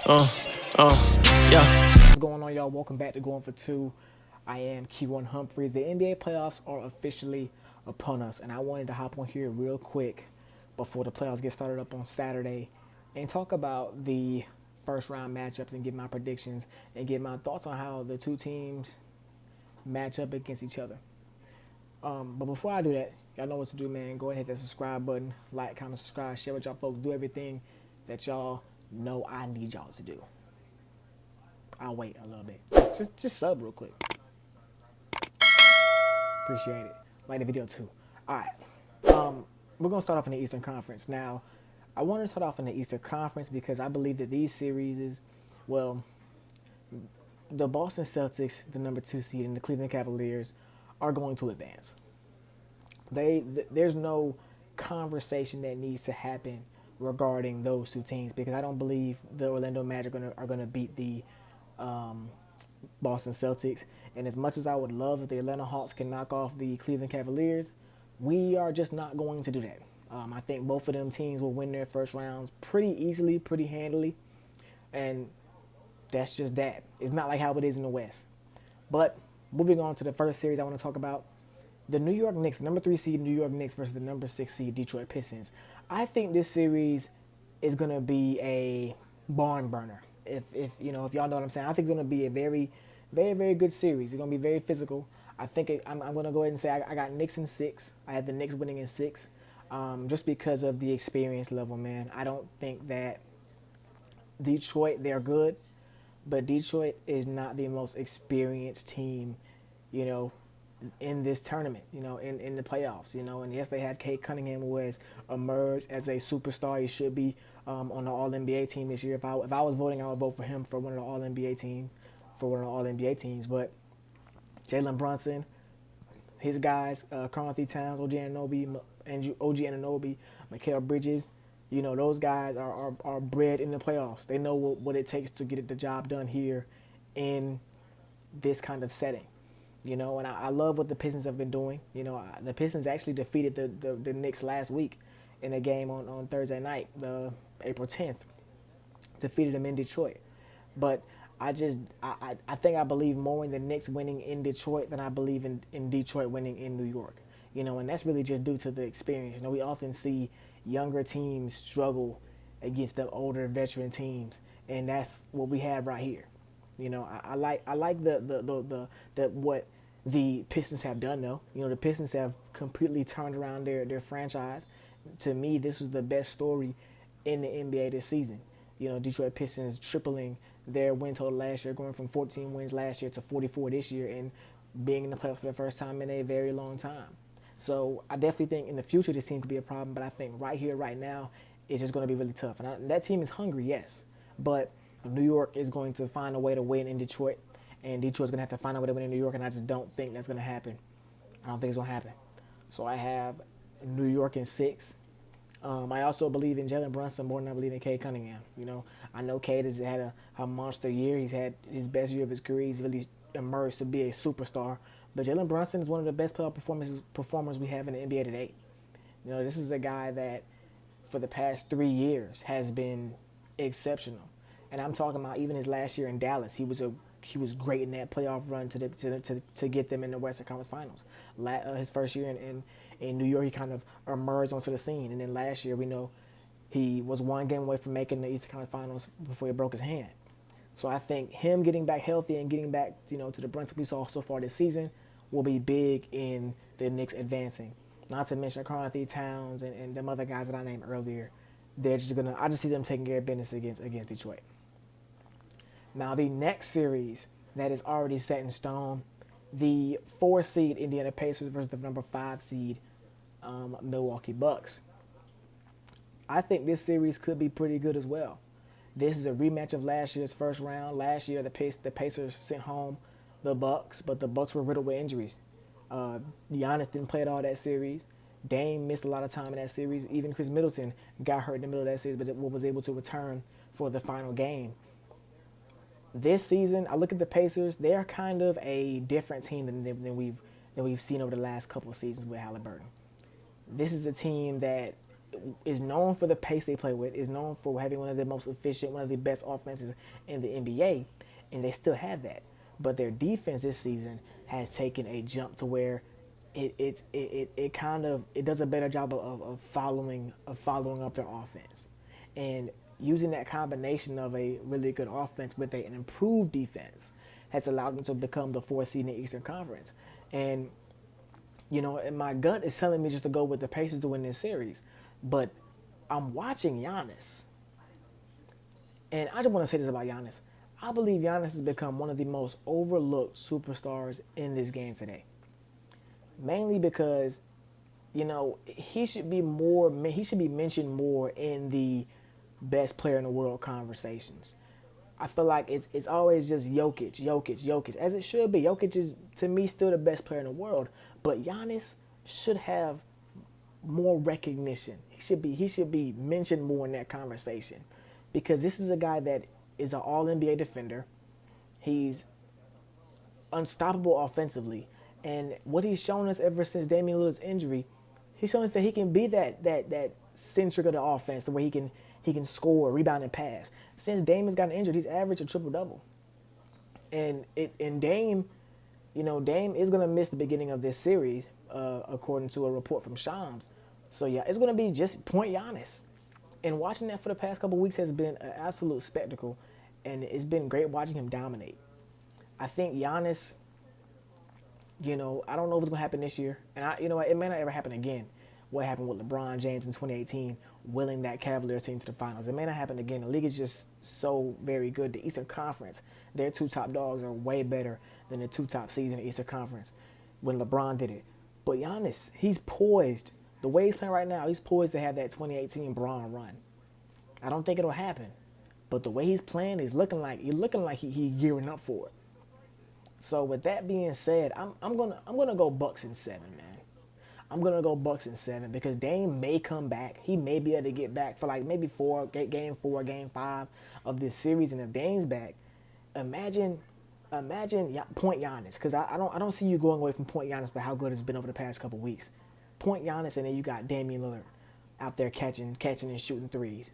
Uh, yeah. What's going on, y'all? Welcome back to Going for Two. I am Key1 Humphreys. The NBA playoffs are officially upon us, and I wanted to hop on here real quick before the playoffs get started up on Saturday and talk about the first round matchups and give my predictions and give my thoughts on how the two teams match up against each other. But before I do that, y'all know what to do, man. Go ahead and hit that subscribe button, like, comment, subscribe, share with y'all folks, do everything that y'all know I need y'all to do. I'll wait a little bit. Just sub real quick. Appreciate it. Like the video too. All right. We're gonna start off in the Eastern Conference. Now, I want to start off in the Eastern Conference because I believe that these series is, well, the Boston Celtics, the number 2 seed, and the Cleveland Cavaliers are going to advance. There's no conversation that needs to happen regarding those two teams because I don't believe the Orlando Magic are gonna beat the Boston Celtics. And as much as I would love if the Atlanta Hawks can knock off the Cleveland Cavaliers, we are just not going to do that. I think both of them teams will win their first rounds pretty easily, pretty handily. And that's just that. It's not like how it is in the West. But moving on to the first series I want to talk about, the New York Knicks, the number 3 seed New York Knicks versus the number 6 seed Detroit Pistons. I think this series is gonna be a barn burner. If you know, if y'all know what I'm saying, I think it's gonna be a very good series. It's gonna be very physical. I'm gonna go ahead and say I got Knicks in six. I had the Knicks winning in six, just because of the experience level, man. I don't think that Detroit, they're good, but Detroit is not the most experienced team, you know, in this tournament, in the playoffs, and yes, they have Kate Cunningham, who has emerged as a superstar. He should be on the All NBA team this year. If I was voting, I would vote for him for one of the All NBA team, for one of the All NBA teams. But Jalen Brunson, his guys, Karl Towns, OG Anunoby, Mikal Bridges, those guys are bred in the playoffs. They know what it takes to get the job done here in this kind of setting. And I love what the Pistons have been doing. The Pistons actually defeated the Knicks last week in a game on Thursday night, the April 10th. Defeated them in Detroit. But I think I believe more in the Knicks winning in Detroit than I believe in Detroit winning in New York. And that's really just due to the experience. We often see younger teams struggle against the older veteran teams, and that's what we have right here. I like the what the Pistons have done though. The Pistons have completely turned around their franchise. To me, this was the best story in the NBA this season. Detroit Pistons tripling their win total last year, going from 14 wins last year to 44 this year, and being in the playoffs for the first time in a very long time. So I definitely think in the future this team could be a problem, but I think right here, right now, it's just going to be really tough. And that team is hungry, yes, but New York is going to find a way to win in Detroit, and Detroit's going to have to find a way to win in New York, and I just don't think that's going to happen. I don't think it's going to happen. So I have New York in six. I also believe in Jalen Brunson more than I believe in Cade Cunningham. I know Cade has had a monster year. He's had his best year of his career. He's really emerged to be a superstar. But Jalen Brunson is one of the best playoff performers we have in the NBA today. This is a guy that for the past 3 years has been exceptional. And I'm talking about even his last year in Dallas. He was great in that playoff run to get them in the Western Conference Finals. His first year in New York, he kind of emerged onto the scene. And then last year, we know he was one game away from making the Eastern Conference Finals before he broke his hand. So I think him getting back healthy and getting back, to the Brunson we saw so far this season will be big in the Knicks advancing. Not to mention Karl Towns and them other guys that I named earlier. I just see them taking care of business against Detroit. Now the next series that is already set in stone, the 4 seed Indiana Pacers versus the number 5 seed Milwaukee Bucks. I think this series could be pretty good as well. This is a rematch of last year's first round. Last year, the Pacers sent home the Bucks, but the Bucks were riddled with injuries. Giannis didn't play at all that series. Dame missed a lot of time in that series. Even Chris Middleton got hurt in the middle of that series, but was able to return for the final game. This season, I look at the Pacers. They're kind of a different team than we've seen over the last couple of seasons with Halliburton. This is a team that is known for the pace they play with, is known for having one of the most efficient, one of the best offenses in the NBA, and they still have that. But their defense this season has taken a jump to where it kind of it does a better job of following up their offense, and using that combination of a really good offense with an improved defense has allowed them to become the 4th seed in the Eastern Conference. And and my gut is telling me just to go with the Pacers to win this series, but I'm watching Giannis, and I just want to say this about Giannis. I believe Giannis has become one of the most overlooked superstars in this game today. Mainly because, he should be mentioned more in the best player in the world conversations. I feel like it's always just Jokic, as it should be. Jokic is, to me, still the best player in the world, but Giannis should have more recognition. He should be mentioned more in that conversation, because this is a guy that is an All NBA defender. He's unstoppable offensively, and what he's shown us ever since Damian Lillard's injury, he's shown us that he can be that centric of the offense, where he can score, rebound, and pass. Since Damian's gotten injured, he's averaged a triple double, and Dame, Dame is gonna miss the beginning of this series, according to a report from Shams. So yeah, it's gonna be just point Giannis, and watching that for the past couple weeks has been an absolute spectacle, and it's been great watching him dominate. I think Giannis, I don't know what's gonna happen this year, and it may not ever happen again. What happened with LeBron James in 2018, willing that Cavaliers team to the finals? It may not happen again. The league is just so very good. The Eastern Conference, their 2 top dogs are way better than the 2 top seeds in the Eastern Conference when LeBron did it. But Giannis, he's poised. The way he's playing right now, he's poised to have that 2018 Bron run. I don't think it'll happen, but the way he's playing is looking like he gearing up for it. So with that being said, I'm gonna go Bucks in 7, man. I'm gonna go Bucks in 7 because Dame may come back. He may be able to get back for like maybe game 4, game 5 of this series. And if Dame's back, imagine point Giannis, because I don't see you going away from point Giannis, but how good it's been over the past couple weeks. Point Giannis, and then you got Damian Lillard out there catching and shooting threes.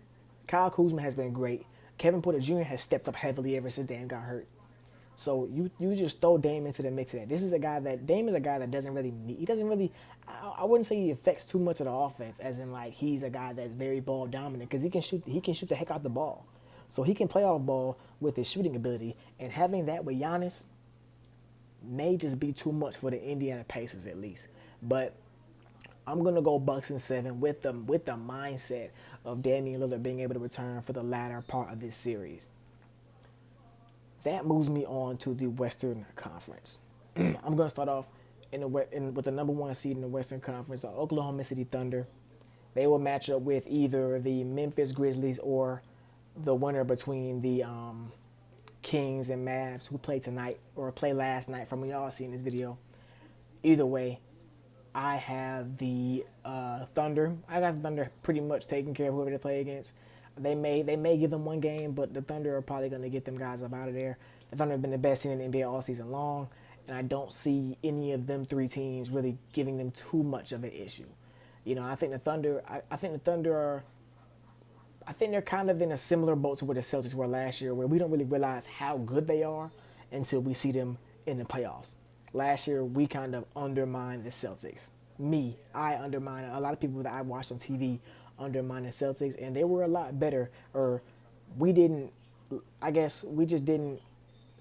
Kyle Kuzma has been great. Kevin Porter Jr. has stepped up heavily ever since Dame got hurt. So you just throw Dame into the mix of that. Dame is a guy that doesn't really need. He doesn't really. I wouldn't say he affects too much of the offense, as in like he's a guy that's very ball dominant, because he can shoot. He can shoot the heck out the ball, so he can play off ball with his shooting ability. And having that with Giannis may just be too much for the Indiana Pacers, at least. But I'm gonna go Bucks in 7 with the mindset of Damian Lillard being able to return for the latter part of this series. That moves me on to the Western Conference. I'm going to start off with the number 1 seed in the Western Conference, the Oklahoma City Thunder. They will match up with either the Memphis Grizzlies or the winner between the Kings and Mavs, who play tonight or play last night from when y'all seen this video. Either way, I have the Thunder. I got the Thunder pretty much taking care of whoever they play against. They may give them one game, but the Thunder are probably going to get them guys up out of there. The Thunder have been the best team in the NBA all season long, and I don't see any of them 3 teams really giving them too much of an issue. I think the Thunder. I think the Thunder are. I think they're kind of in a similar boat to where the Celtics were last year, where we don't really realize how good they are until we see them in the playoffs. Last year, we kind of undermined the Celtics. I undermined a lot of people that I watched on TV. Undermine the Celtics, and they were a lot better, or we just didn't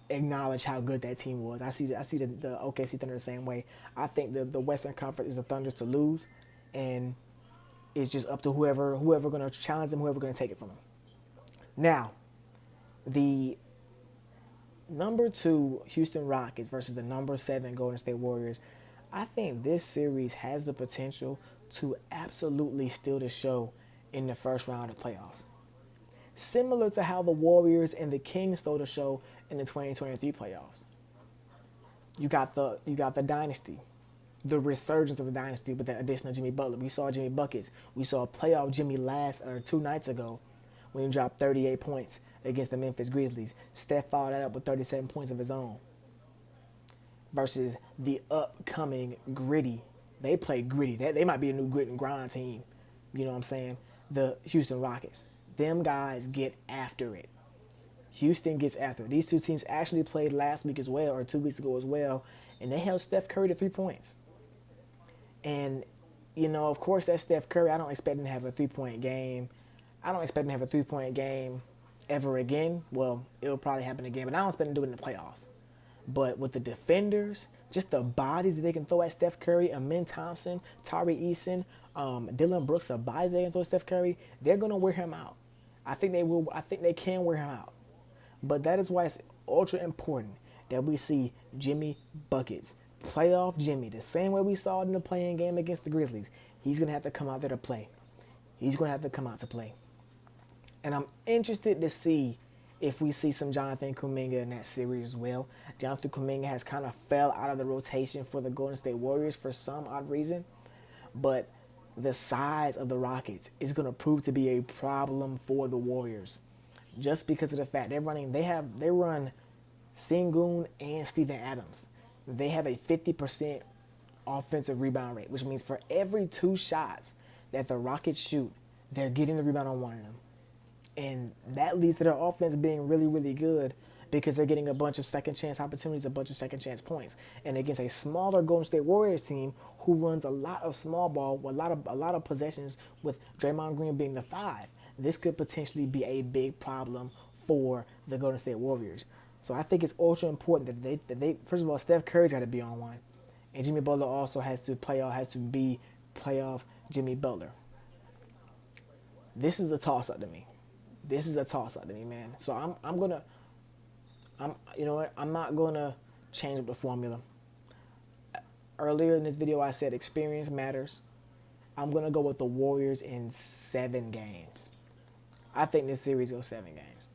acknowledge how good that team was. I see the OKC Thunder the same way. I think the Western Conference is the Thunder's to lose, and it's just up to whoever going to challenge them, whoever going to take it from them. Now, the number 2 Houston Rockets versus the number 7 Golden State Warriors. I think this series has the potential to absolutely steal the show in the first round of playoffs. Similar to how the Warriors and the Kings stole the show in the 2023 playoffs. You got the dynasty, the resurgence of the dynasty with the addition of Jimmy Butler. We saw Jimmy Buckets. We saw playoff Jimmy 2 nights ago when he dropped 38 points against the Memphis Grizzlies. Steph followed that up with 37 points of his own. Versus the upcoming gritty. They play gritty. They might be a new grit and grind team. you know what I'm saying, the Houston Rockets. Them guys get after it. Houston gets after it. These two teams actually played last week as well, or 2 weeks ago as well, and they held Steph Curry to 3 points. And, of course, that's Steph Curry. I don't expect him to have a 3 point game. I don't expect him to have a 3 point game ever again. Well, it'll probably happen again, but I don't expect him to do it in the playoffs. But with the defenders, just the bodies that they can throw at Steph Curry, Amin Thompson, Tari Eason, Dylan Brooks, the bodies they can throw at Steph Curry, they're going to wear him out. I think they will. I think they can wear him out. But that is why it's ultra important that we see Jimmy Buckets, playoff Jimmy, the same way we saw it in the playing game against the Grizzlies. He's going to have to come out there to play. He's going to have to come out to play. And I'm interested to see if we see some Jonathan Kuminga in that series as well. Jonathan Kuminga has kind of fell out of the rotation for the Golden State Warriors for some odd reason. But the size of the Rockets is going to prove to be a problem for the Warriors. Just because of the fact they run Sengun and Steven Adams. They have a 50% offensive rebound rate, which means for every 2 shots that the Rockets shoot, they're getting the rebound on one of them. And that leads to their offense being really, really good because they're getting a bunch of second chance opportunities, a bunch of second chance points. And against a smaller Golden State Warriors team who runs a lot of small ball, a lot of possessions with Draymond Green being the 5, this could potentially be a big problem for the Golden State Warriors. So I think it's ultra important that they first of all, Steph Curry's got to be on one. And Jimmy Butler also has to be playoff Jimmy Butler. This is a toss-up to me. Man. So I'm not gonna change up the formula. Earlier in this video, I said experience matters. I'm gonna go with the Warriors in 7 games. I think this series goes 7 games.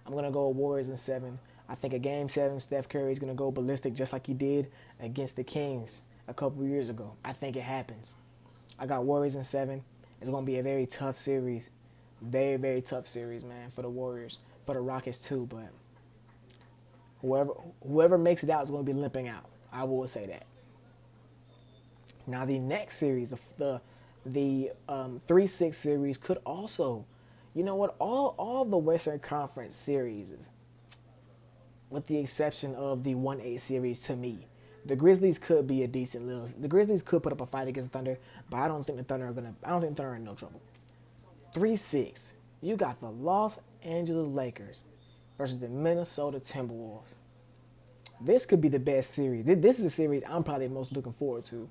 I'm gonna go with Warriors in 7. I think a game 7, Steph Curry is gonna go ballistic just like he did against the Kings a couple years ago. I think it happens. I got Warriors in 7. It's gonna be a very tough series. Very, very tough series, man, for the Warriors. For the Rockets, too, but whoever makes it out is going to be limping out. I will say that. Now, the next series, the 3-6 series could also, all the Western Conference series, with the exception of the 1-8 series to me, the Grizzlies could be a decent little. The Grizzlies could put up a fight against Thunder, but I don't think the Thunder are in no trouble. 3-6, you got the Los Angeles Lakers versus the Minnesota Timberwolves. This could be the best series. This is a series I'm probably most looking forward to.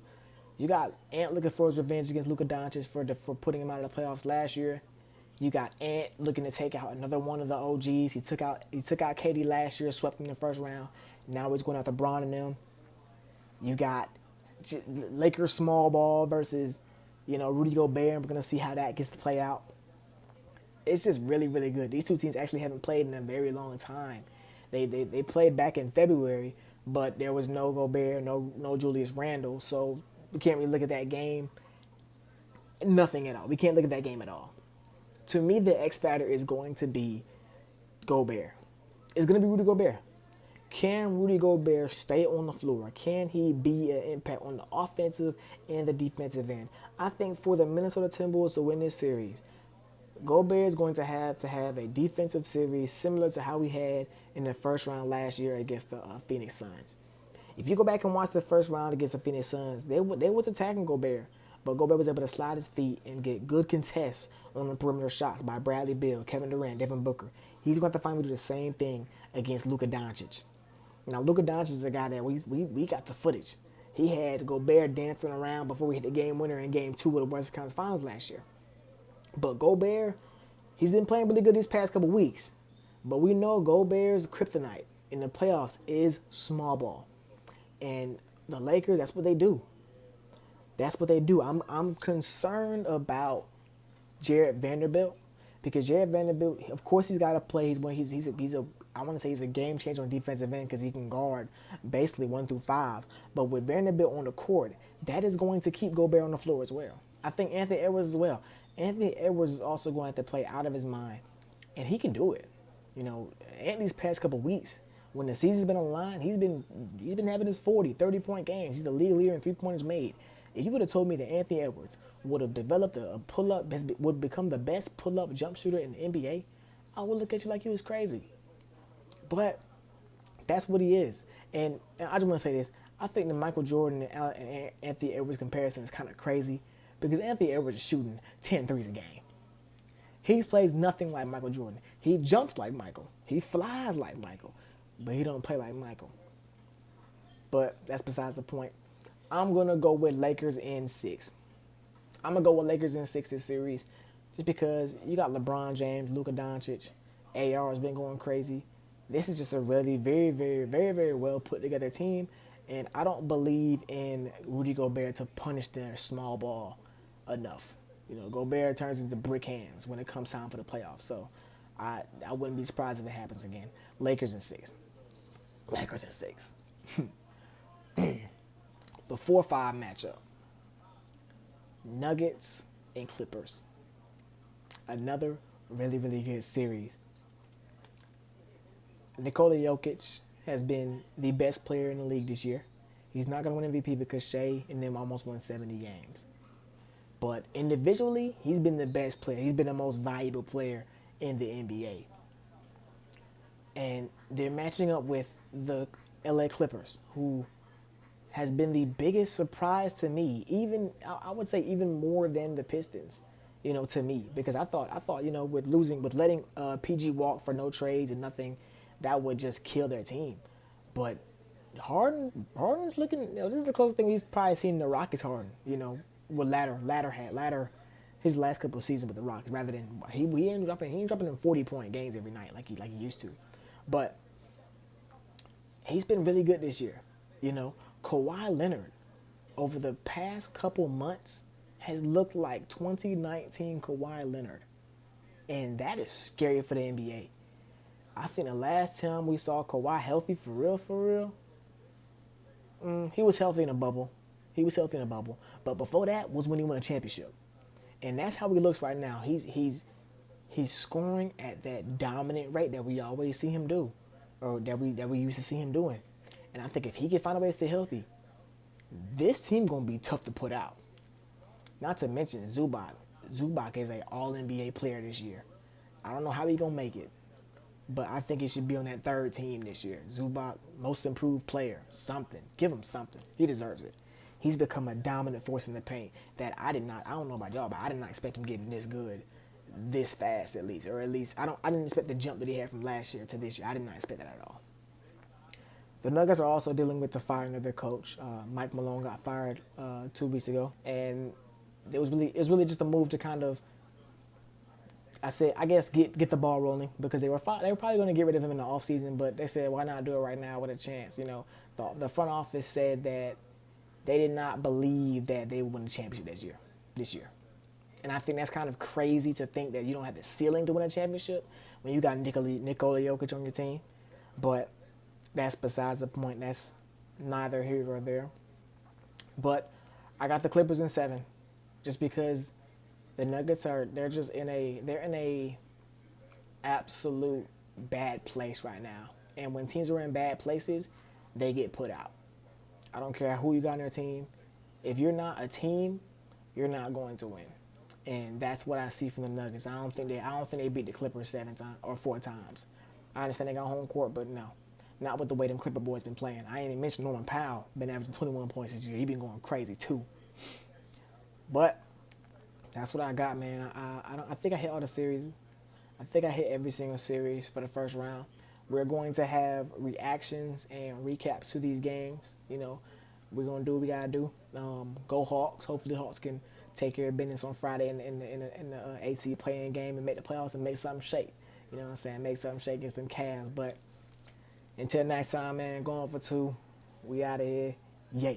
You got Ant looking for his revenge against Luka Doncic for putting him out of the playoffs last year. You got Ant looking to take out another one of the OGs. He took out KD last year, swept him in the first round. Now he's going after Bron and them. You got Lakers small ball versus Rudy Gobert. We're gonna see how that gets to play out. It's just really, really good. These two teams actually haven't played in a very long time. They played back in February, but there was no Gobert, no Julius Randle, so we can't really look at that game. Nothing at all. We can't look at that game at all. To me, the X factor is going to be Gobert. It's going to be Rudy Gobert. Can Rudy Gobert stay on the floor? Can he be an impact on the offensive and the defensive end? I think for the Minnesota Timberwolves to win this series, Gobert is going to have a defensive series similar to how we had in the first round last year against the Phoenix Suns. If you go back and watch the first round against the Phoenix Suns, they was attacking Gobert, but Gobert was able to slide his feet and get good contests on the perimeter shots by Bradley Beal, Kevin Durant, Devin Booker. He's going to finally do the same thing against Luka Doncic. Now, Luka Doncic is a guy that we got the footage. He had Gobert dancing around before we hit the game winner in Game 2 of the Western Conference Finals last year. But Gobert, he's been playing really good these past couple weeks. But we know Gobert's kryptonite in the playoffs is small ball. And the Lakers, that's what they do. That's what they do. I'm concerned about Jared Vanderbilt because Jared Vanderbilt, of course, he's got to play. I want to say he's a game changer on defensive end because he can guard basically 1 through 5. But with Vanderbilt on the court, that is going to keep Gobert on the floor as well. I think Anthony Edwards as well. Anthony Edwards is also going to have to play out of his mind, and he can do it. Anthony's past couple weeks, when the season's been on the line, he's been having his 40, 30-point games. He's the league leader in 3-pointers made. If you would have told me that Anthony Edwards would have developed a pull up, would become the best pull up jump shooter in the NBA, I would look at you like you was crazy. But that's what he is. And I just want to say this. I think the Michael Jordan and Anthony Edwards comparison is kind of crazy because Anthony Edwards is shooting 10 threes a game. He plays nothing like Michael Jordan. He jumps like Michael. He flies like Michael. But he don't play like Michael. But that's besides the point. I'm going to go with Lakers in 6. I'm going to go with Lakers in 6 this series just because you got LeBron James, Luka Doncic, AR has been going crazy. This is just a really very, very, very, very well put together team. And I don't believe in Rudy Gobert to punish their small ball enough. Gobert turns into brick hands when it comes time for the playoffs. So I wouldn't be surprised if it happens again. Lakers in 6. Lakers in 6. The 4-5 matchup. Nuggets and Clippers. Another really, really good series. Nikola Jokic has been the best player in the league this year. He's not going to win MVP because Shea and them almost won 70 games. But individually, he's been the best player. He's been the most valuable player in the NBA. And they're matching up with the LA Clippers, who has been the biggest surprise to me, I would say even more than the Pistons, to me. Because I thought, with letting PG walk for no trades and nothing, that would just kill their team. But Harden's looking, this is the closest thing we've probably seen the Rockets Harden, with ladder his last couple of seasons with the Rockets, rather than he ain't dropping in 40-point games every night like he used to. But he's been really good this year. Kawhi Leonard over the past couple months has looked like 2019 Kawhi Leonard. And that is scary for the NBA. I think the last time we saw Kawhi healthy for real, he was healthy in a bubble. But before that was when he won a championship. And that's how he looks right now. He's scoring at that dominant rate that we always see him do, or that we used to see him doing. And I think if he can find a way to stay healthy, this team gonna be tough to put out. Not to mention Zubac. Zubac is an All-NBA player this year. I don't know how he gonna make it, but I think he should be on that third team this year. Zubac, most improved player, something. Give him something. He deserves it. He's become a dominant force in the paint that I don't know about y'all, but I did not expect him getting this good this fast at least. Or at least I didn't expect the jump that he had from last year to this year. I did not expect that at all. The Nuggets are also dealing with the firing of their coach. Mike Malone got fired 2 weeks ago, and it was really just a move to kind of, get the ball rolling, because they were probably going to get rid of him in the offseason, but they said, why not do it right now with a chance? The front office said that they did not believe that they would win the championship this year. And I think that's kind of crazy to think that you don't have the ceiling to win a championship when you got Nikola Jokic on your team. But that's besides the point. That's neither here nor there. But I got the Clippers in 7, just because the Nuggets they're in a absolute bad place right now. And when teams are in bad places, they get put out. I don't care who you got on your team. If you're not a team, you're not going to win. And that's what I see from the Nuggets. I don't think they beat the Clippers 7 times or 4 times. I understand they got home court, but no. Not with the way them Clipper boys been playing. I ain't even mentioned Norman Powell been averaging 21 points this year. He been going crazy too. But that's what I got, man. I think I hit all the series. I think I hit every single series for the first round. We're going to have reactions and recaps to these games. We're going to do what we got to do. Go Hawks. Hopefully Hawks can take care of business on Friday in the AC playing game and make the playoffs and make something shake. You know what I'm saying? Make something shake against them Cavs. But until next time, man, going for 2. We out of here. Yeah.